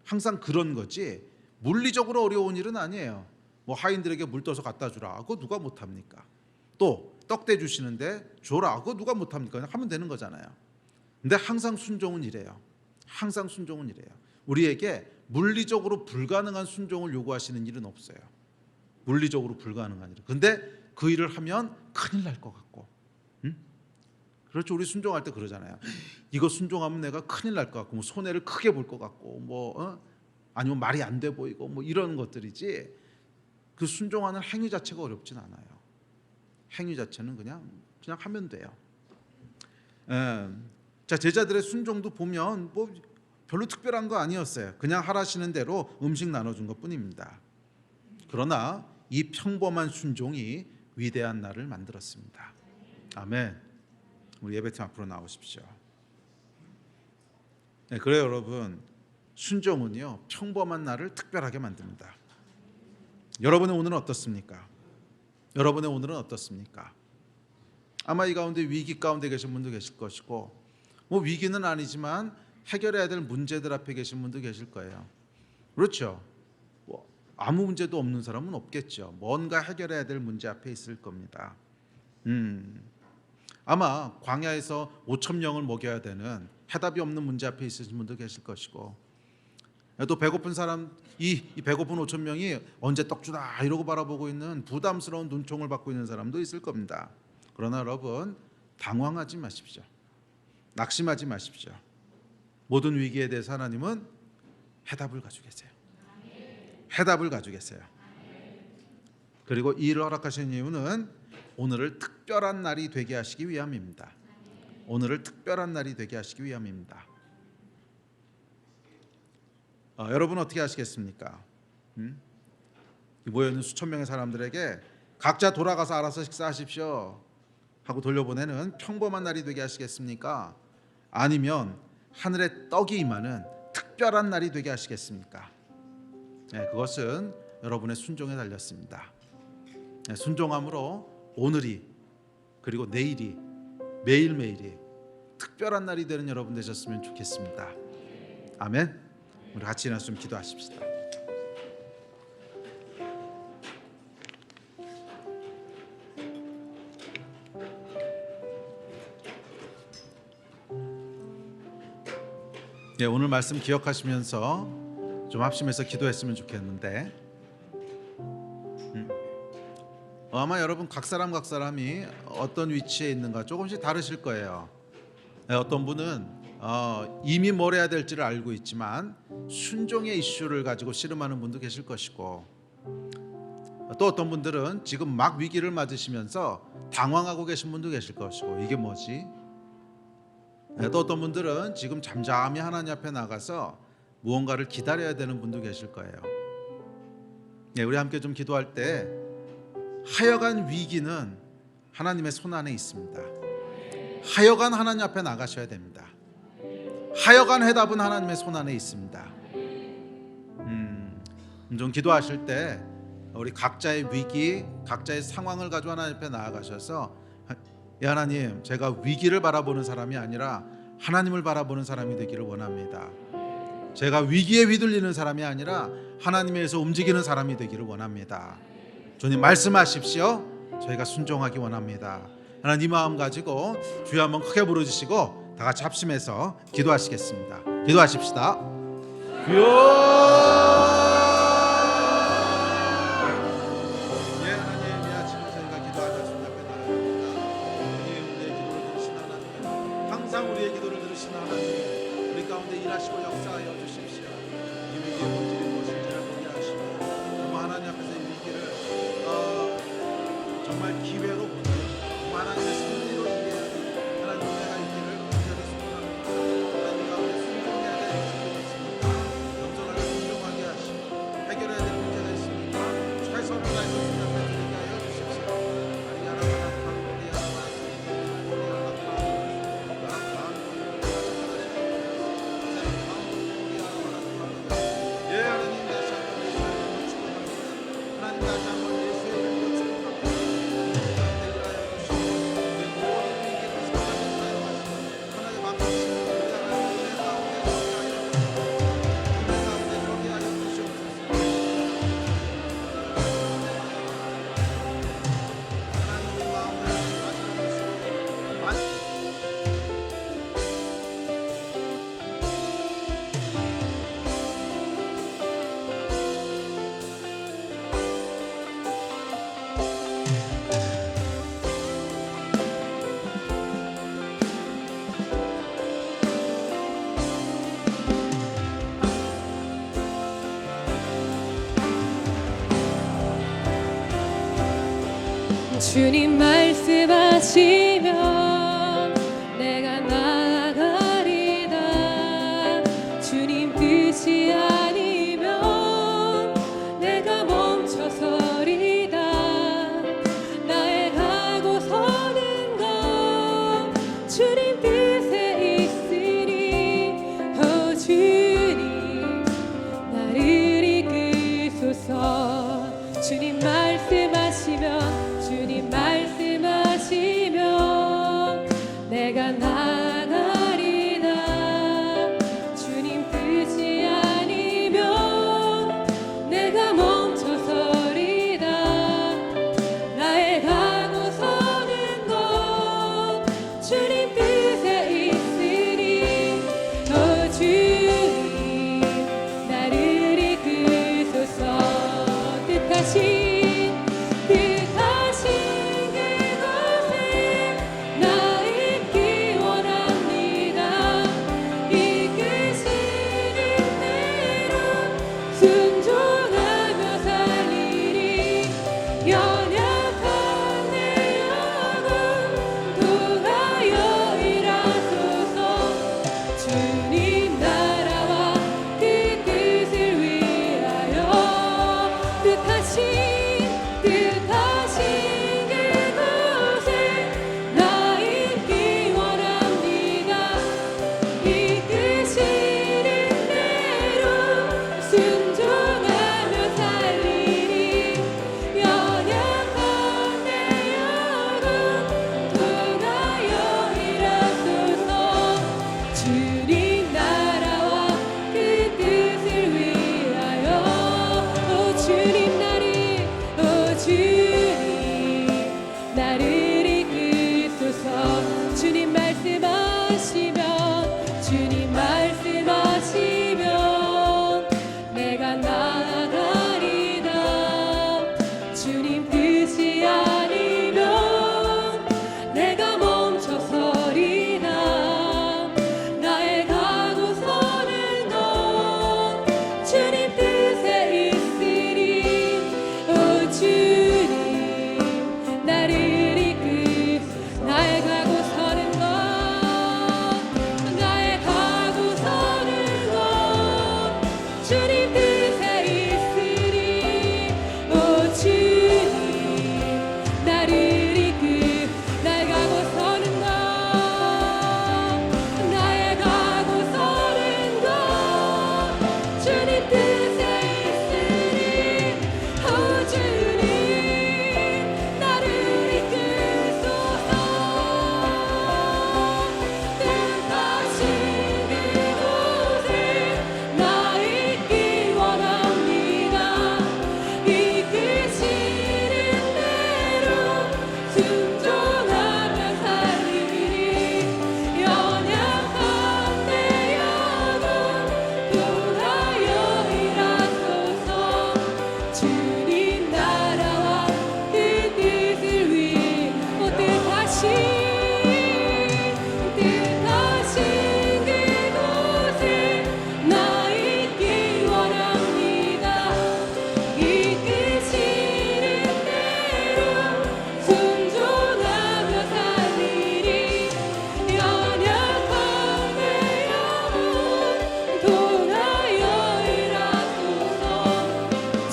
항상 그런 거지 물리적으로 어려운 일은 아니에요. 뭐 하인들에게 물 떠서 갖다 주라, 그거 누가 못합니까? 또 떡대 주시는데 줘라, 그거 누가 못합니까? 그냥 하면 되는 거잖아요. 근데 항상 순종은 이래요. 항상 순종은 이래요. 우리에게 물리적으로 불가능한 순종을 요구하시는 일은 없어요. 물리적으로 불가능한 일. 근데 그 일을 하면 큰일 날 것 같고, 그렇죠. 우리 순종할 때 그러잖아요. 이거 순종하면 내가 큰일 날 것 같고, 뭐 손해를 크게 볼 것 같고, 뭐 아니면 말이 안 돼 보이고, 뭐 이런 것들이지, 그 순종하는 행위 자체가 어렵진 않아요. 행위 자체는 그냥 하면 돼요. 자, 제자들의 순종도 보면 뭐 별로 특별한 거 아니었어요. 그냥 하라시는 대로 음식 나눠준 것뿐입니다. 그러나 이 평범한 순종이 위대한 날을 만들었습니다. 아멘. 우리 예배팀 앞으로 나오십시오. 네, 그래요 여러분. 순종은요 평범한 날을 특별하게 만듭니다. 여러분의 오늘은 어떻습니까? 여러분의 오늘은 어떻습니까? 아마 이 가운데 위기 가운데 계신 분도 계실 것이고, 뭐 위기는 아니지만 해결해야 될 문제들 앞에 계신 분도 계실 거예요. 그렇죠? 뭐 아무 문제도 없는 사람은 없겠죠. 뭔가 해결해야 될 문제 앞에 있을 겁니다. 아마 광야에서 5,000명을 먹여야 되는 해답이 없는 문제 앞에 있으신 분도 계실 것이고, 또 배고픈 사람, 이 배고픈 5,000명이 언제 떡 주나 이러고 바라보고 있는 부담스러운 눈총을 받고 있는 사람도 있을 겁니다. 그러나 여러분, 당황하지 마십시오. 낙심하지 마십시오. 모든 위기에 대해서 하나님은 해답을 가지고 계세요. 해답을 가지고 계세요. 그리고 이 일을 허락하신 이유는 오늘을 특별한 날이 되게 하시기 위함입니다. 오늘을 특별한 날이 되게 하시기 위함입니다. 여러분 어떻게 하시겠습니까? 모여있는 수천 명의 사람들에게 각자 돌아가서 알아서 식사하십시오 하고 돌려보내는 평범한 날이 되게 하시겠습니까? 아니면 하늘에 떡이 임하는 특별한 날이 되게 하시겠습니까? 네, 그것은 여러분의 순종에 달렸습니다. 네, 순종함으로 오늘이, 그리고 내일이, 매일매일이 특별한 날이 되는 여러분 되셨으면 좋겠습니다. 아멘. 우리 같이 일어나서 좀 기도하십시다. 예, 오늘 말씀 기억하시면서 좀 합심해서 기도했으면 좋겠는데, 아마 여러분 각 사람이 어떤 위치에 있는가 조금씩 다르실 거예요. 예, 어떤 분은 이미 뭘 해야 될지를 알고 있지만 순종의 이슈를 가지고 씨름하는 분도 계실 것이고, 또 어떤 분들은 지금 막 위기를 맞으시면서 당황하고 계신 분도 계실 것이고, 이게 뭐지? 또 어떤 분들은 지금 잠잠히 하나님 앞에 나가서 무언가를 기다려야 되는 분도 계실 거예요. 우리 함께 좀 기도할 때 하여간 위기는 하나님의 손 안에 있습니다. 하여간 하나님 앞에 나가셔야 됩니다. 하여간 해답은 하나님의 손 안에 있습니다. 좀 기도하실 때 우리 각자의 위기, 각자의 상황을 가지고 하나님 앞에 나아가셔서, 하나님, 제가 위기를 바라보는 사람이 아니라 하나님을 바라보는 사람이 되기를 원합니다. 제가 위기에 휘둘리는 사람이 아니라 하나님에서 움직이는 사람이 되기를 원합니다. 주님 말씀하십시오. 저희가 순종하기 원합니다. 하나님 이 마음 가지고 주여 한번 크게 부르시고 다 같이 합심해서 기도하시겠습니다. 기도하십시다. 주여. 우리의 기도를 들으시는 하나님, 우리 가운데 일하시고 역사하여 주십시오. 이 위기의 본질이 무엇인지를 보게 하시고, 정말 하나님 앞에서 이 위기를 정말 기회로 보는, 하나님의 승리로 이해하는 하나님, 내가 이 길을 간절히 소원합니다. 하나님 가운데 순종해야 될 것이 있습니다. 겸손하게 순종하게 하시고, 해결해야 될 문제가 있습니다. 최선을 다해서 주님 앞에 드리게 하여 주십시오. 주님 말씀하시면 내가 나아가리다. 주님 뜻이 아니면 내가 멈춰서리다. 나의 가고 서는 것 주님 뜻에 있으니, 오 주님 나를 이끄소서. 주님 말씀하시면, 주님 말씀하시면 나를 이끄소서. 주님 말씀하시면 주님 말씀하시면 내가 나아가리다. 주님 뜻이 아니면 내가 멈춰서리다. 나의 가고 서는 것 주님 뜻에 있으리. 오 주님 나를 이끄소서. 나의 가고 서는 것 나의 가고 서는 것 주님 뜻에 있으리. 오 주님 나를 이끄 나의 가고 서는 것 나의 가고 서는 것 주님 뜻에 있으리. 오 주님 나를 이끄소서. 뜻하신 그곳에 나 있기 원합니다. 이끄시는 대로 순종하며 살리리. 연약한 내 영혼 통하여 일하소서. 주님 나라와 그 뜻을 위해 뜻하신 그곳에 나 있기 원합니다. 이끄시는 대로 순종하며 살리리. 연약한 내 영혼 통하여 일하소서.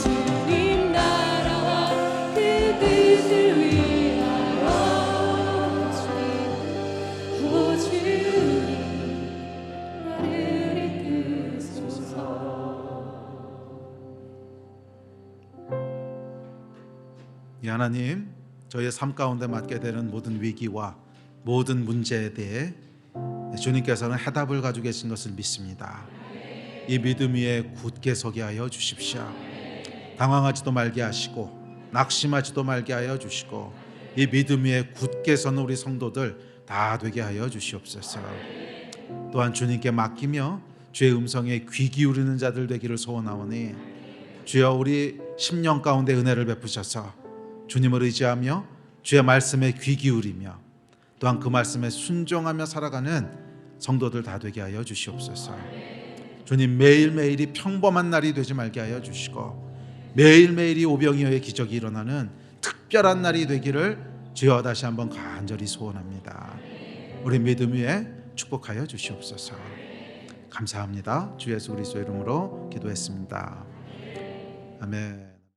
주님 나라와 그 뜻을 위하여 오 주님 나를 이끄소서. 이 하나님, 저희의 삶 가운데 맞게 되는 모든 위기와 모든 문제에 대해 주님께서는 해답을 가지고 계신 것을 믿습니다. 이 믿음 위에 굳게 서게 하여 주십시오. 당황하지도 말게 하시고 낙심하지도 말게 하여 주시고 이 믿음 위에 굳게 서는 우리 성도들 다 되게 하여 주시옵소서. 또한 주님께 맡기며 주의 음성에 귀 기울이는 자들 되기를 소원하오니 주여 우리 심령 가운데 은혜를 베푸셔서 주님을 의지하며 주의 말씀에 귀 기울이며 또한 그 말씀에 순종하며 살아가는 성도들 다 되게 하여 주시옵소서. 주님 매일매일이 평범한 날이 되지 말게 하여 주시고 매일매일이 오병이어의 기적이 일어나는 특별한 날이 되기를 주여 다시 한번 간절히 소원합니다. 우리 믿음 위에 축복하여 주시옵소서. 감사합니다. 주 예수 그리스도 이름으로 기도했습니다. 아멘.